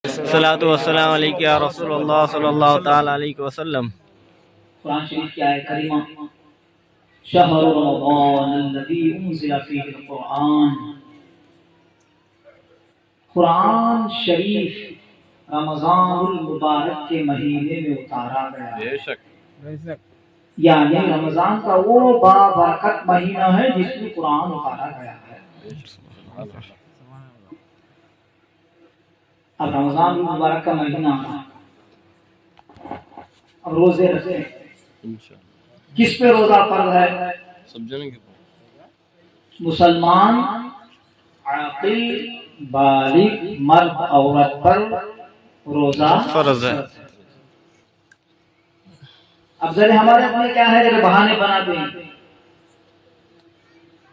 الصلاۃ والسلام علیک یا رسول اللہ صلی اللہ تعالی علیہ وسلم۔ قرآن شریف کی آیت کریمہ شہر رمضان الذی انزل فیہ القرآن، قرآن شریف رمضان المبارک کے مہینے میں اتارا گیا ہے۔ بے شک یعنی رمضان کا وہ بابرکت مہینہ ہے جس میں قرآن اتارا گیا ہے۔ اب رمضان المبارک کا مہینہ، اب روزے رکھتے ہیں، کس پہ روزہ فرض ہے؟ مسلمان عاقل بالغ مرد عورت پر روزہ فرض ہے۔ اب ذرا ہمارے اپنے کیا ہے، ذرا بہانے بناتے ہیں،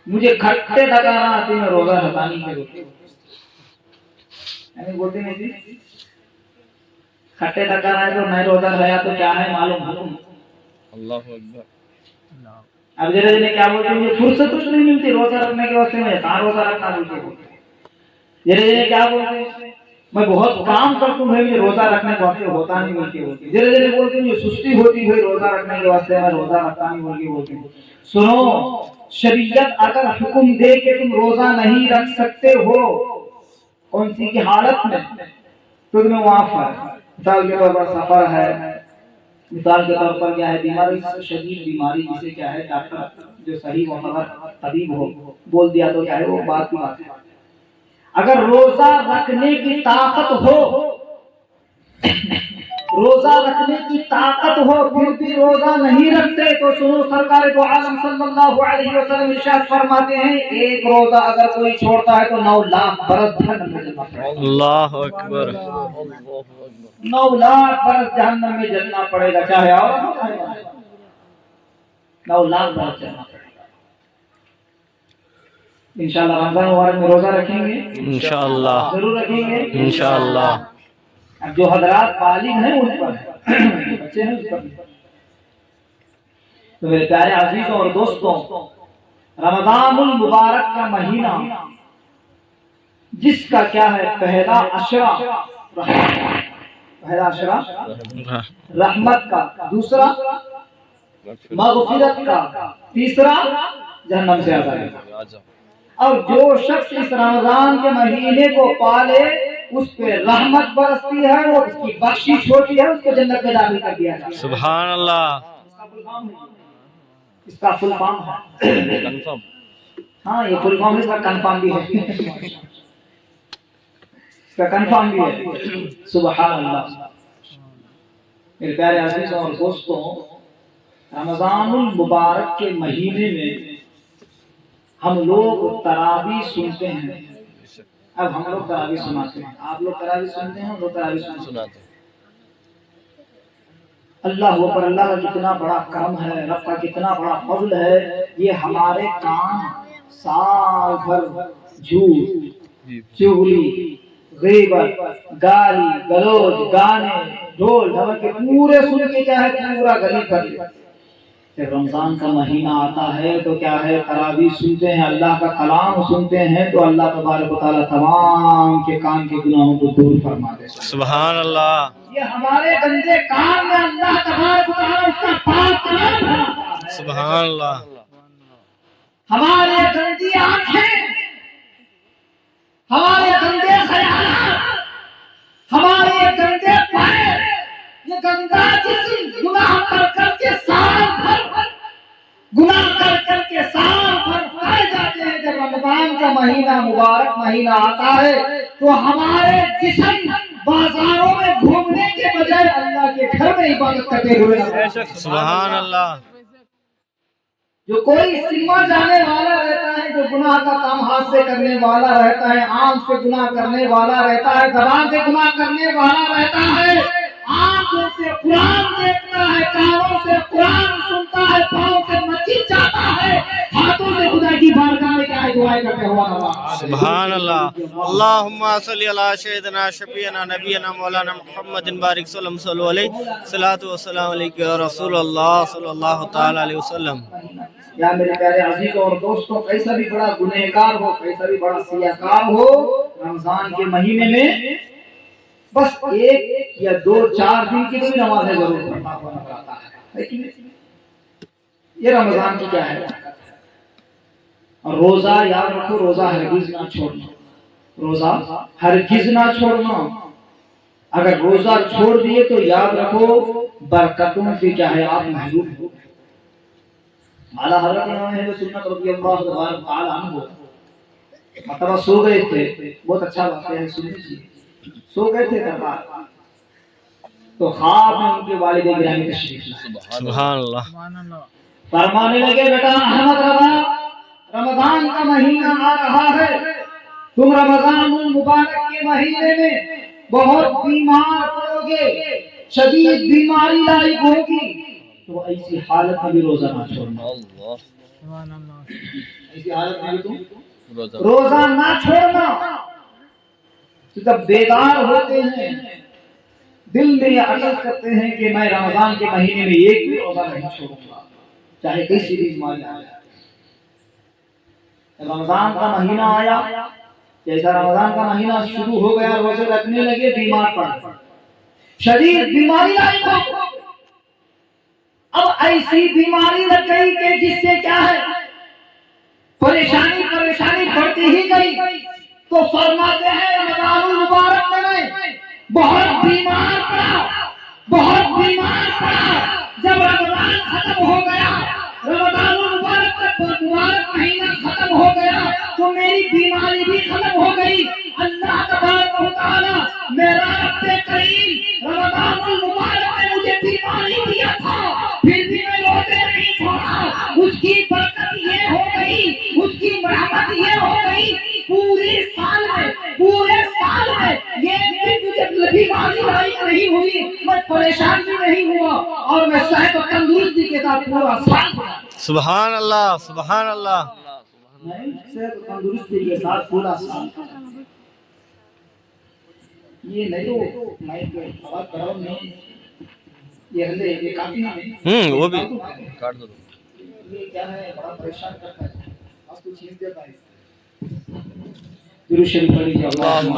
مجھے کھٹے ٹکانا آتی میں روزہ رکھا نہیں کروں، یعنی بولتے ہیں جی کھٹے ٹکانا ہے تو میں روزہ رہا تو کیا ہے معلوم حکم۔ اللہ اکبر۔ اب ذرا ذرا کیا بولتے ہیں، مجھے فرصت کچھ نہیں ملتی روزہ رکھنے کے واسطے، میں کہاں روزہ رکھنا بولتے ہیں۔ ذرا ذرا کیا بولتے ہیں، میں بہت کام کرتا ہوں مجھے روزہ رکھنے کے واسطے ہوتا نہیں بولتے ہوتے۔ ذرا ذرا بولتے ہیں مجھے سستی ہوتی ہے روزہ رکھنے کے واسطے، میں روزہ رکھتا نہیں بولتے ہیں۔ سنو، شریعت اگر حکم دے کہ تم روزہ نہیں رکھ سکتے ہو کون سی کی حالت میں، تو تمہیں معاف ہے۔ مثال کے طور پر سفر ہے، مثال کے طور پر کیا ہے بیماری، شدید بیماری جسے کیا ہے ڈاکٹر جو صحیح معتبر طبیب ہو بول دیا تو کیا ہے وہ بات کی بات ہے۔ اگر روزہ رکھنے کی طاقت ہو، روزہ رکھنے کی طاقت ہو پھر بھی روزہ نہیں رکھتے تو سنو، سرکار دو عالم صلی اللہ علیہ وسلم ارشاد فرماتے ہیں ایک روزہ اگر کوئی چھوڑتا ہے تو 9 لاکھ برس جہنم میں جلنا پڑے گا۔ اللہ اکبر۔ 9 لاکھ برس جہنم میں جلنا پڑے گا، چاہے اور 9 لاکھ برس جلنا پڑے گا۔ انشاءاللہ رمضان مبارک میں روزہ رکھیں گے، انشاءاللہ ضرور رکھیں گے انشاءاللہ۔ اب جو حضرات بالغ ہیں ان پر بچے ہیں اس پر تو میرے پیارے عزیزوں اور دوستوں، رمضان المبارک کا مہینہ جس کا کیا ہے پہلا عشرہ رحمت کا، دوسرا مغفرت کا، تیسرا جہنم سے آزادی۔ اور جو شخص اس رمضان کے مہینے کو پالے اس پہ رحمت برستی ہے، وہ اس کی بخشش ہوتی ہے، اس کو جنت میں داخل کر دیا جاتا ہے۔ سبحان اللہ۔ اس کا فل فارم ہے کنفرم۔ ہاں یہ فل فارم اس کا کنفرم بھی ہے، اس کا کنفرم بھی ہے۔ سبحان اللہ۔ میرے پیارے عزیزوں اور دوستوں، رمضان المبارک کے مہینے میں ہم لوگ تراویح سنتے ہیں۔ اب ہم لوگ تراویح سناتے ہیں، آپ لوگ تراویح سنتے ہیں، ہم لوگ تراویح سناتے ہیں۔ اللہ پر اللہ کا کتنا بڑا کرم ہے، رب کا کتنا بڑا فضل ہے، یہ ہمارے کام سال بھر جھوٹ، چغلی، غیبت، گالی گلوچ، گانے، ڈھول ڈھمک کے پورے سن کے کیا ہے پورا گلی کر دیا۔ جب رمضان کا مہینہ آتا ہے تو کیا ہے تراویح سنتے ہیں، اللہ کا کلام سنتے ہیں تو اللہ تبارک و تعالیٰ تمام کے کام کے گناہوں کو دور فرما دیتا ہے۔ سبحان اللہ۔ یہ ہمارے گندے کام میں اللہ تبارک و تعالیٰ اس کا پاک کلام بھرتا ہے۔ سبحان اللہ۔ ہمارے گندی آنکھیں، ہمارے گندے خیالات، ہمارے گندے پیر، یہ گندا جسم گناہ کر کر کے سال بھر گناہ کر کر کے سال بھر پائے جاتے ہیں۔ جب رمضان کا مہینہ مبارک مہینہ آتا ہے تو ہمارے جسم بازاروں میں گھومنے کے بجائے اللہ کے گھر میں عبادت کرتے ہوئے سبحان اللہ۔ جو کوئی سنیما جانے والا رہتا ہے، جو گناہ کا کام ہاتھ سے کرنے والا رہتا ہے، آنکھ سے گناہ کرنے والا رہتا ہے، زبان سے گناہ کرنے والا رہتا ہے، آنکھوں سے قرآن دیکھتا ہے، کانوں سے قرآن سنتا ہے، پاؤں سے مسجد جاتا ہے، ہاتھوں سے خدا کی بارگاہ میں کیا ہے دعائیں کرتے ہوا۔ سبحان اللہ۔ اللہم صلی علی سیدنا شفیعنا نبینا مولانا محمد بارک وسلم صلی علیہ الصلوۃ والسلام علیک یا رسول اللہ صلی اللہ تعالی علیہ وسلم۔ یا میرے پیارے عزیزوں اور دوستوں، کیسا بھی بڑا گنہگار ہو، کیسا بھی بڑا سیاکار ہو، رمضان کے مہینے میں بس ایک یا دو چار دن کی کوئی نماز ہے ضرور پڑھنا ہونا پڑتا ہے لیکن یہ رمضان کی کیا ہے. اور روزہ یاد رکھو روزہ ہرگز نہ چھوڑنا, روزہ ہرگز نہ چھوڑنا. اگر روزہ چھوڑ دیے تو یاد رکھو برکتوں سے کیا ہے آپ محروم ہو. اعلیٰ حضرت امام اہل سنت رضی اللہ تعالی عنہ مرتبہ سو گئے تھے, بہت اچھا واقعہ ہے سن لیجیے. سو گئے تھے دربار تو خواب میں ان کے والد گرامی تشریف لائے. سبحان اللہ. فرمانے لگے بیٹا احمد رضا, رمضان کا مہینہ آ رہا ہے, تم رمضان المبارک کے مہینے میں بہت بیمار پڑو گے, شدید بیماری لاحق ہوگی, تو ایسی حالت میں بھی روزہ نہ چھوڑنا. ایسی حالت میں بھی تم روزہ نہ چھوڑنا. تو جب بیدار ہوتے ہیں دل میں یہ عقل کرتے ہیں کہ میں رمضان کے مہینے میں ایک بھی روزہ نہیں چھوڑوں گا چاہے کسی بھی بیماری آ جائے. رمضان کا مہینہ آیا, جیسا رمضان کا مہینہ شروع ہو گیا روزے رکھنے لگے, بیمار پڑ شدید بیماری آئی. اب ایسی بیماری لگ گئی کہ جس سے کیا ہے پریشانی بڑھتی ہی گئی. تو فرماتے ہیں رمضان المبارک میں بہت بیمار پڑا. جب رمضان ختم ہو گیا, رمضان المبارک مہینہ ختم ہو گیا تو میری بیماری بھی ختم ہو گئی. اللہ تبارک و تعالی میرا رب کریم رمضان المبارک نے مجھے بیماری دیا تھا, پھر بھی میں روزے نہیں چھوڑا. اس کی برکت یہ ہو گئی, اس کی رحمت یہ ہو گئی, پورے سال میں یہ مجھے بیماری نہیں ہوئی, میں پریشان بھی نہیں ہوا, اور میں صحت و تندرستی کے ساتھ پورا سال. سبحان اللہ, سبحان اللہ. میں صحت و تندرستی کے ساتھ پورا سال. یہ نہیں تو میں بہت بڑا نہیں, یہ ہلے یہ کافی نہیں, وہ بھی کاٹ دو. یہ کیا ہے بڑا پریشان کرتا ہے, آپ کو چیز دیتا ہے. درود شریف پڑھیے.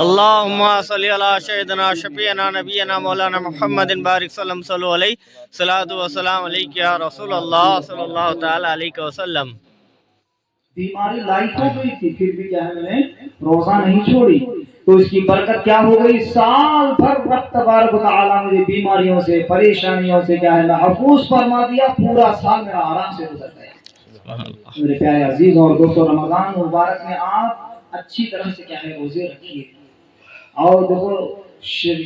اللہم صلی علی سیدنا شفیعنا نبینا مولانا محمد بارک سلم صلو علیہ صلاۃ و سلام علیک یا رسول اللہ صلی اللہ تعالی علیہ وسلم. بیماری لاحق ہو گئی تھی, پھر بھی کیا ہے میں نے روزہ نہیں چھوڑی, تو اس کی برکت کیا ہو گئی, سال بھر رب تبارک و تعالی مجھے بیماریوں سے پریشانیوں سے کیا ہے محفوظ فرما دیا. پورا سال میرا آرام سے گزر گیا. میرے پیارے عزیز اور دوستو, رمضان مبارک میں آپ اچھی طرح سے کیا ہے روزے رکھیے. اور دیکھو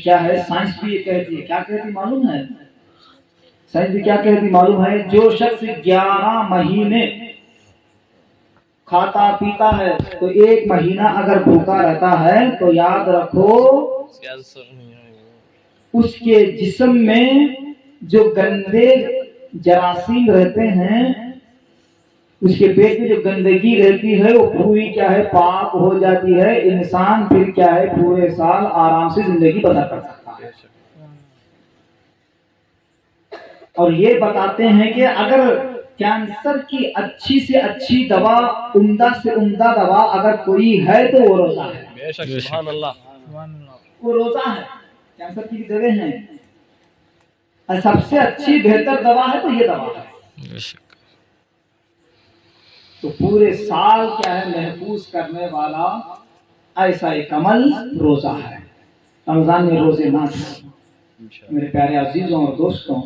کیا ہے سائنس بھی یہ کہتی ہے, کیا کہتی معلوم ہے, سائنس بھی کیا کہتی معلوم ہے, جو شخص 11 مہینے کھاتا پیتا ہے تو ایک مہینہ اگر بھوکا رہتا ہے تو یاد رکھو اس کے جسم میں جو گندے جراثیم رہتے ہیں, اس کے پیٹ میں جو گندگی رہتی ہے وہ پوری کیا ہے پاک ہو جاتی ہے. انسان پھر کیا ہے پورے سال آرام سے زندگی بسر کر سکتا ہے. اور یہ بتاتے ہیں کہ اگر کینسر کی اچھی سے اچھی دوا, عمدہ سے عمدہ دوا اگر کوئی ہے تو وہ روزہ ہے. سبحان اللہ. وہ روزہ ہے. کینسر کی بھی دوا ہیں, اور سب سے اچھی بہتر دوا ہے تو یہ دوا ہے. تو پورے سال کیا ہے محفوظ کرنے والا ایسا ایک عمل روزہ ہے. رمضان میں روزے نہ چھوڑنا. میرے پیارے عزیزوں اور دوستوں,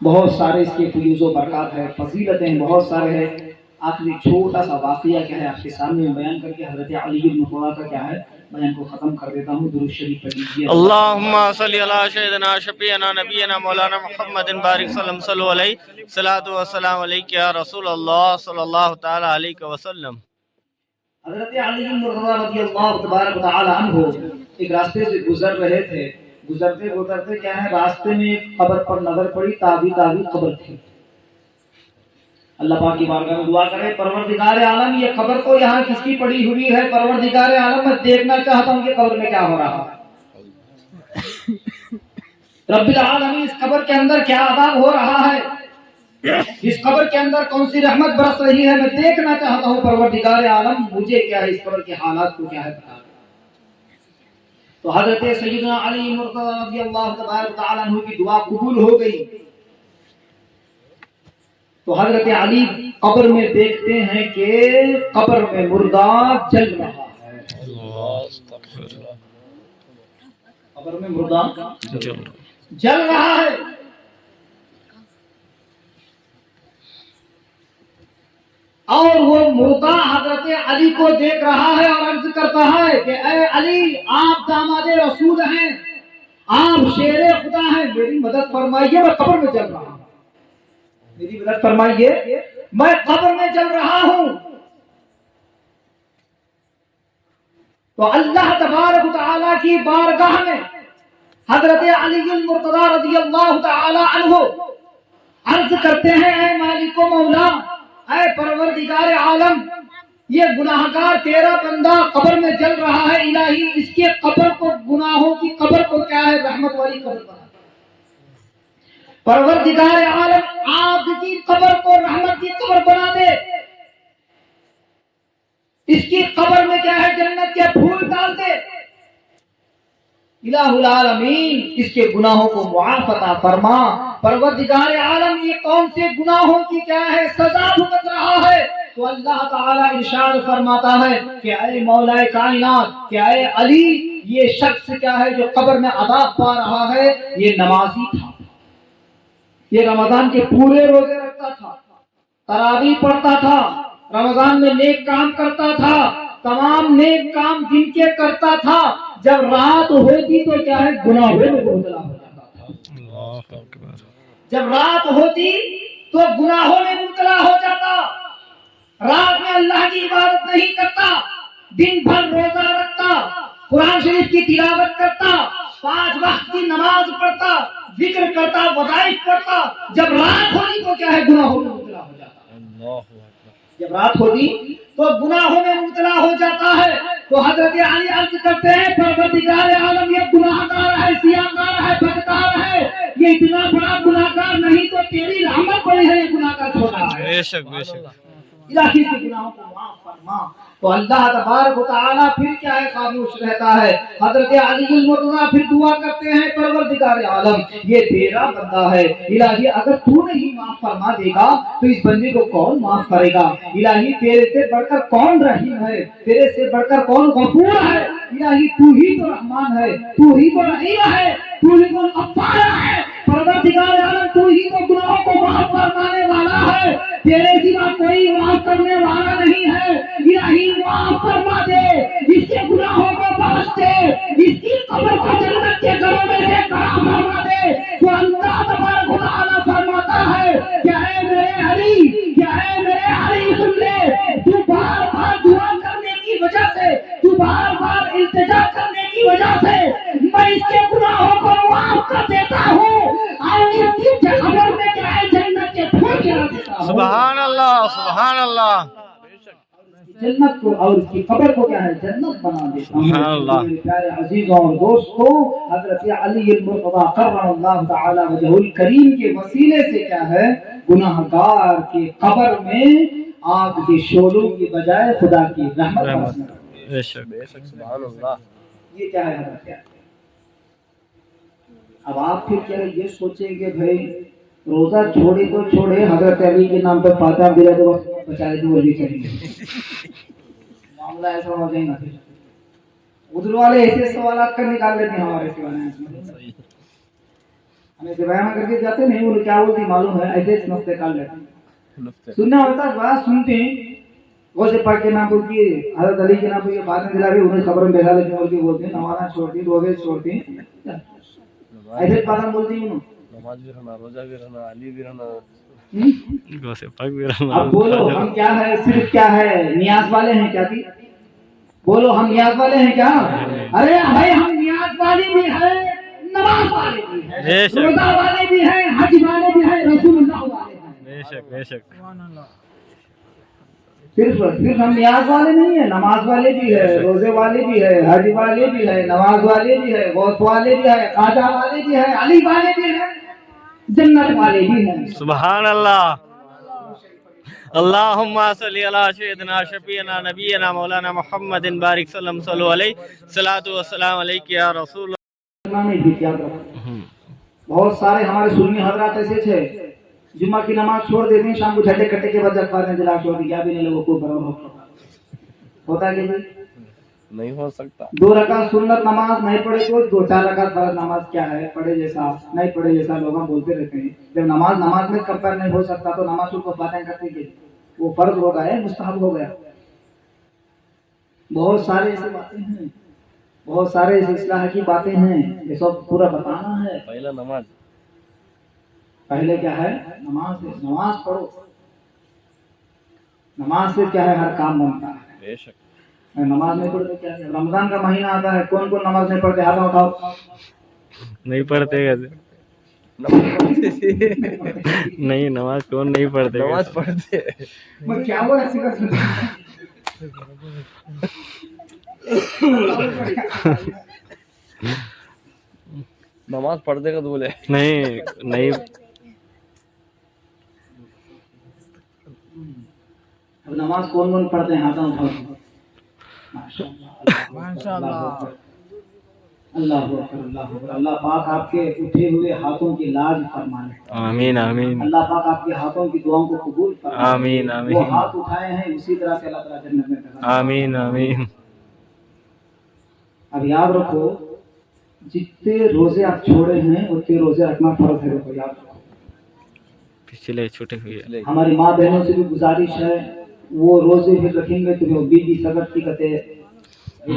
بہت سارے اس کے فیوز و برکات ہے, فضیلتیں بہت سارے ہیں. آخری چھوٹا سا واقعہ کیا ہے آپ کے سامنے بیان کر کے حضرت علی بن خدا کا کیا ہے بیان کو ختم کر دیتا ہوں. درود شریف پڑھ لیجیے. اللہم صلی علی سیدنا شفیعنا نبینا مولانا محمد بارک سلم صلو علیہ صلاۃ و سلام علیک یا رسول اللہ صلی اللہ تعالی علیہ وسلم. حضرت علی بن خدا رضی اللہ تبارک و تعالی عنہ ایک راستے سے گزر رہے تھے. گزرتے کیا ہے راستے میں ایک قبر پر نظر پڑی. تابی قبر تھی. اللہ پاک کی بارگاہ میں دعا کرے, پروردگار عالم یہ قبر کو یہاں کس کی پڑی ہوئی ہے, پروردگار عالم میں دیکھنا چاہتا ہوں کہ قبر میں کیا ہو رہا ہے. رب العالمین اس قبر کے اندر کیا عذاب ہو رہا ہے, اس قبر کے اندر کون سی رحمت برس رہی ہے, میں دیکھنا چاہتا ہوں. پروردگار عالم مجھے کیا ہے اس قبر کے حالات کو کیا ہے بتا. تو حضرت سیدنا علی مرتضی رضی اللہ تبارک تعالی عنہ کی دعا قبول ہو گئی. تو حضرت علی قبر میں دیکھتے ہیں کہ قبر میں مردہ جل رہا ہے. قبر میں مردہ جل رہا ہے. اور وہ مردہ حضرت علی کو دیکھ رہا ہے اور عرض کرتا ہے کہ اے علی، آپ داماد رسول ہیں، آپ شیر خدا ہیں، میری مدد فرمائیے، میں قبر میں جل رہا ہوں. میری مدد فرمائیے، میں قبر میں جل رہا ہوں. تو اللہ تبارک و تعالیٰ کی بارگاہ میں حضرت علی المرتضی رضی اللہ تعالی عنہ عرض کرتے ہیں، اے مالک و مولا، اے پروردگار عالم، یہ گناہگار تیرا بندہ قبر میں جل رہا ہے، الہی اس کے قبر کو، گناہوں کی قبر کو کیا ہے، رحمت والی قبر بنا. پروردگار عالم آپ کی قبر کو رحمت کی قبر بنا دے. اس کی قبر میں کیا ہے، جنت کے پھول ڈال دے. الہ العالمین اس کے گناہوں کو معاف عطا فرما. پروردگار عالم یہ کون سے گناہوں کی کیا ہے سزا بھگت رہا ہے. تو اللہ تعالی ارشاد فرماتا ہے کہ اے مولا کائنات، کہ اے علی، یہ شخص کیا ہے جو قبر میں عذاب پا رہا ہے، یہ نمازی تھا، یہ رمضان کے پورے روزے رکھتا تھا، تراویح پڑھتا تھا، رمضان میں نیک کام کرتا تھا، تمام نیک کام دن کے کرتا تھا. جب رات ہوتی تو کیا ہے گناہوں میں مبتلا ہو جاتا تھا. جب رات ہوتی تو گناہوں میں مبتلا ہو جاتا. رات میں اللہ کی عبادت نہیں کرتا، دن بھر روزہ رکھتا، قرآن شریف کی تلاوت کرتا، 5 وقت کی نماز پڑھتا، ذکر کرتا، وظائف پڑھتا. جب رات ہوتی تو کیا ہے گناہوں میں مبتلا ہو جاتا. جب رات ہوتی تو گناہوں میں مبتلا ہو جاتا ہے. تو حضرت علی عرض کرتے ہیں، پروردگار عالم یہ گناہگار ہے، سیاہگار ہے، بدکار ہے، یہ اتنا بڑا گناہگار نہیں تو تیری رحمت بڑی ہے، یہ گناہگار چھوٹا ہے. بے شک بے شک. الہی کے گناہوں کو معاف فرما. تو اللہ تبارک و تعالیٰ پھر کیا ہے خاموش رہتا ہے. حضرت علی المرتضی پھر دعا کرتے ہیں، پروردگار عالم یہ تیرا بندہ ہے، الہی اگر تو نہیں معاف فرما دے گا تو اس بندے کو کون معاف کرے گا. الہی تیرے سے بڑھ کر کون رحیم ہے، تیرے سے بڑھ کر کون غفور ہے. الہی تو ہی تو رحمان ہے، تو ہی تو رحیم ہے، تو ہی تو غفار ہے. پروردگار عالم تو ہی تو گناہوں کو معاف فرمانے والا ہے، تیرے سوا کوئی معاف کرنے والا نہیں ہے. الہی معاف فرما دے، اس کے گناہوں کو بخش دے، اس کی قبر کو جنت کے گھروں میں سے کھڑا فرما دے. تو اللہ تبارک و تعالیٰ فرماتا ہے کہ اے میرے علی، کہ اے میرے علی سن لے، تو بار بار دعا کرنے کی وجہ سے، تو بار بار التجا کرنے کی وجہ سے میں اس کے گناہوں کو معاف کر دیتا ہوں اور اس کی قبر میں کیا ہے جنت کے پھول گرا دیتا ہوں. سبحان اللہ سبحان اللہ. جنت کو اور اس کی قبر کو کیا ہے جنت بنا دیتا ہوں. سبحان اللہ. میرے پیارے عزیزوں اور دوستوں، حضرت علی المرتضی کرم اللہ تعالی وجہہ الکریم کے وسیلے سے کیا ہے گناہگار کی قبر میں آگ کے شعلوں کی بجائے خدا کی رحمت برسنا. بے شک بے شک. سبحان اللہ. یہ کیا ہے حضرت کیا. اب آپ پھر کیا یہ سوچیں کہ بھائی روزہ چھوڑے تو چھوڑے، حضرت علی کے نام پر فاتحہ دیا تو بچائے تو ولی چلیں گے. معاملہ ایسا ہو جائے گا. ادھر والے ایسے سوالات کر نکال لیتے ہیں ہمارے سوال ہیں. ہمیں بیان کر کے جاتے نہیں، وہ کیا بولتی معلوم ہے، ایسے نقطے کر لیتے ہیں. سننا ہوتا ہے بات سنتے ہیں، غوث پاک کے نام پر کی حضرت علی کے نام پر یہ باتیں دلا کے انہیں خبر میں بیٹھا لیتے ہیں، بولتے ہیں نمازاں چھوڑتی، روزے چھوڑتی، ایسے باتیں بولتی ہیں. نماز بھی رہنا، روزہ بھی رہنا، علی بھی رہنا، غوث پاک بھی رہنا. اب بولو ہم کیا ہے، صرف کیا ہے نیاز والے ہیں کیا تھی؟ بولو ہم نیاز والے ہیں کیا؟ ارے بھائی ہم نیاز والے بھی ہیں، نماز والے بھی ہیں، روزہ والے بھی ہیں، حج والے بھی ہیں، رسول اللہ والے ہیں. بے شک بے شک. صرف ہم نیاز والے نہیں ہیں، نماز والے بھی ہے، روزے والے بھی ہے، حج والے بھی ہے، نماز والے بھی ہے، غوث والے بھی ہے، خواجہ والے بھی ہے، علی والے بھی ہیں، جنت والے بھی ہیں. سبحان اللہ. اللهم صل على سيدنا شفيعنا نبينا مولانا محمد بارك وسلم صلوا عليه صلاۃ والسلام علیک یا رسول نہیں بھی یاد رکھو بہت سارے ہمارے سنی حضرات ایسے تھے جمعہ کی نماز چھوڑ دیتے ہیں شام کو جھنڈے کٹے کے بعد اخبار میں جلا چھوڑ دیا بھی نہیں لوگوں کو برابر ہوتا ہے کہ نہیں ہو سکتا. 2 رکعت سنت نماز نہیں پڑھے تو 2-4 رکعت فرض نماز کیا ہے پڑھے جیسا نہیں پڑھے جیسا لوگ بولتے رہتے ہیں. جب نماز میں کمپیر نہیں ہو سکتا تو نماز کو باتیں کرتے کہ وہ فرض ہو گیا ہے مستحب ہو گیا. بہت سارے ایسے باتیں ہیں بہت سارے ایسے اصلاح کی باتیں ہیں یہ سب پورا بتانا ہے. پہلا نماز پہلے کیا ہے نماز ہے. نماز پڑھو نماز سے کیا ہے ہر کام بنتا ہے. بے شک. نماز نہیں پڑھتے کیا ہے. رمضان کا مہینہ آتا ہے کون کون نماز نہیں پڑھتے ہاتھ اٹھاؤ. نہیں پڑھتے نہیں نماز کون نہیں پڑھتے نماز پڑھتے میں کیا بولا سیکھا نماز پڑھنے کا دول ہے. نہیں نہیں اب نماز کون کون پڑھتے ہیں ہاتھ اٹھاؤ. ماشاءاللہ اللہ اکبر اللہ اکبر. اللہ پاک آپ کے اٹھے ہوئے ہاتھوں کی لاج فرمائے. آمین آمین اللہ پاک آپ کے ہاتھوں کی دعاؤں کو قبول فرمائے. آمین وہ آمین ہاتھ اٹھائے ہیں اسی طرح سے اللہ تعالیٰ جنت میں کرنا. آمین آمین. اب یاد رکھو جتنے روزے آپ چھوڑے ہیں اتنے روزے رکھنا فرض ہے. رکھو یاد رکھو. پچھلے چھوٹے ہوئے ہماری ماں بہنوں سے بھی گزارش ہے وہ روزے بھی رکھیں گے تو بی بی سگت کی کہتے بی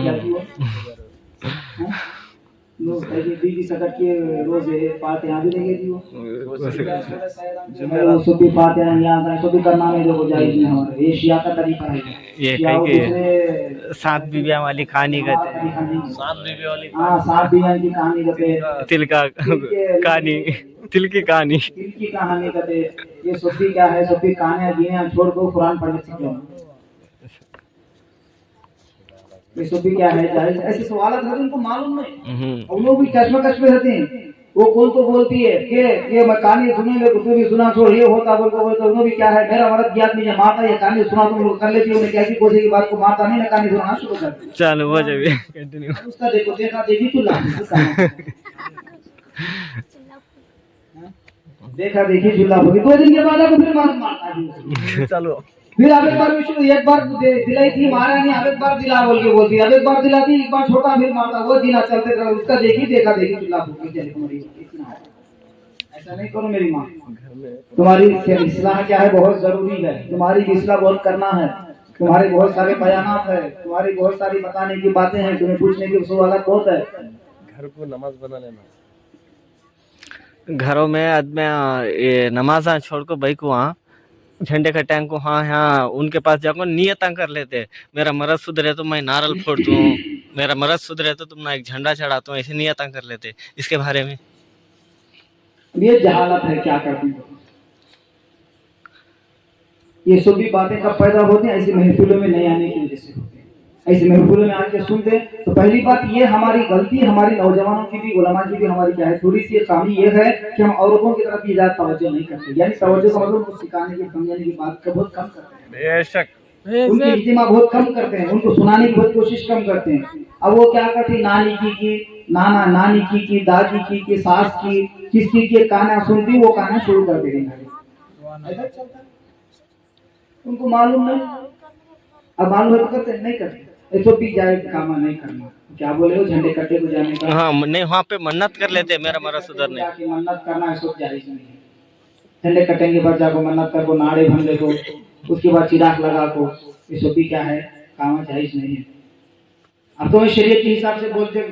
بی سگت کے روزے فاتحہ بھی دیں گے جی. وہ صبح فاتحہ یہاں صبح کرنا نہیں جو جائز نہیں ہمارے یہ شیعہ کا طریقہ ہے. یہ کہیں کہ 7 بیویاں والی کہانی کہتے ہیں. 7 بیوی والی ہاں 7 بیویاں کی کہانی کہتے ہیں. تل کا کہانی تل کی کہانی دل کی کہانی کہتے. یہ صبح کیا ہے صبح کہانیاں گینیاں چھوڑ دو قرآن پڑھنے سیکھو. یہ صبح کیا ہے جائز ایسے سوالات ہوتے ہیں ان کو معلوم نہیں اور لوگ بھی کشمکش میں رہتے ہیں. وہ کون تو بولتی ہے کہ یہ میں کہانی سنیں گے تو بھی سنا چھوڑ یہ ہوتا بولتا انہوں بھی کیا ہے میرا مرد یاد نہیں ہے مارتا یہ کہانی سنا تم لوگ کر لیتی ہو. میں کیسی کوشش کی بات کو مارتا نہیں نہ کہانی سنانا شروع کر دی. چلو ہو جائے کنٹینیو. اس کا دیکھو دیکھا دیکھی چلا دیکھا دیکھی چلا ہوگی 2 دن کے بعد آپ کو پھر مارتا ہے. چلو پھر اب ایک بار ایک بار دلائی تھی مارا نہیں اب ایک بار دلا بول کے بولتی اب ایک بار دلاتی ایک بار چھوٹا پھر مارتا وہ دنا چلتے رہا. اس کا دیکھی دیکھا دیکھی چلا ایسا نہیں کرو. میری ماں تمہاری اصلاح کیا ہے بہت ضروری ہے. تمہاری اصلاح بہت کرنا ہے. تمہارے بہت سارے بیانات ہے تمہاری بہت ساری بتانے کی باتیں ہیں تمہیں پوچھنے کی سوالات بہت ہے. گھر کو نماز بنا لینا. گھروں میں آدمی نماز چھوڑ کو بھائی کو وہاں جھنڈے کا ٹینک کو ہاں ان کے پاس جا کر نیتاں کر لیتے. میرا مرض سدھرے تو میں نارل پھوڑ دوں. میرا مرض سدھرے تو تم ایک جھنڈا چڑھاتا ہوں. ایسے نیتاں کر لیتے. اس کے بارے میں یہ جہالت ہے کیا کرتی ہو. یہ سب بھی باتیں کب پیدا ہوتی ہیں ایسی محفلوں میں نہیں آنے کی وجہ سے ہوتی ہیں. ایسی محفلوں میں آ کے سنتے تو پہلی بات یہ ہماری غلطی ہماری نوجوانوں کی بھی علماء کی بھی ہماری کیا ہے تھوڑی سی خامی یہ ہے کہ ہم عورتوں کی طرف بھی زیادہ توجہ نہیں کرتے. یعنی توجہ کا مطلب ان کو سکھانے کی سمجھانے کی بات کا بہت کم کرتے ہیں. بے شک. ان کی اجتماع بہت کم کرتے ہیں. ان کو سنانے کی بہت کوشش کم کرتے ہیں. اب وہ کیا کرتے نانی کی نانا نانی کی دادی کی ساس کی کس کی کہانیاں سنتی وہ کہانیاں شروع کر دیں گے. ان کو معلوم نہیں اب معلوم ہے تو کرتے نہیں کرتے. ایسو بھی جائے کام نہیں کرنا. کیا بولے ہو جھنڈے کٹے کو جانے کا ہاں نہیں وہاں پہ منت کر لیتے میرا مرض سدھرنے. منت کرنا ایسو جائز نہیں ہے. جھنڈے کٹیں گے بعد جا کو منت کر کو ناڑے بھنگے کو اس کے بعد چراغ لگا کو ایسو بھی کیا ہے کام جائز نہیں ہے. اب تو شریعت کے حساب سے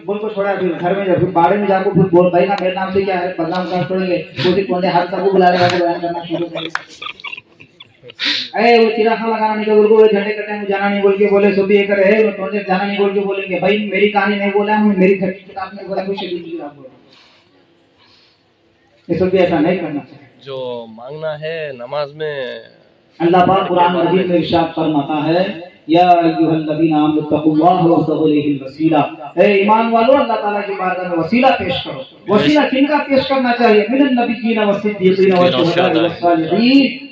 بول کو چھوڑا پھر گھر میں جب باڑے میں جا کو پھر بول بھائی نا میرے نام سے کیا ہے بدنام کر چھوڑیں گے کوئی ہاتھ سب کو بلا لے بیان کرنا شروع کریں. وہ چراغ لگانا نہیں بول کو جھنڈے کٹنے میں جانا نہیں بول کے بولے سو بھی یہ کرے جانا نہیں بول کے بولیں گے بھائی میری کہانی نہیں بولا ہوں میری گھر کی کتاب نہیں بولا کوئی شریعت کی کتاب بولا. یہ سب بھی ایسا نہیں کرنا چاہیے. جو مانگنا ہے نماز میں اللہ پاک قرآن مجید میں ارشاد فرماتا ہے یا ایھا الذین آمنوا اتقوا اللہ وابتغوا الیہ الوسیلہ. اے ایمان والو اللہ تعالیٰ کی بارگاہ میں وسیلہ پیش کرو. وسیلہ کن کا پیش کرنا چاہیے؟ من النبیین والصدیقین والشہداء والصالحین.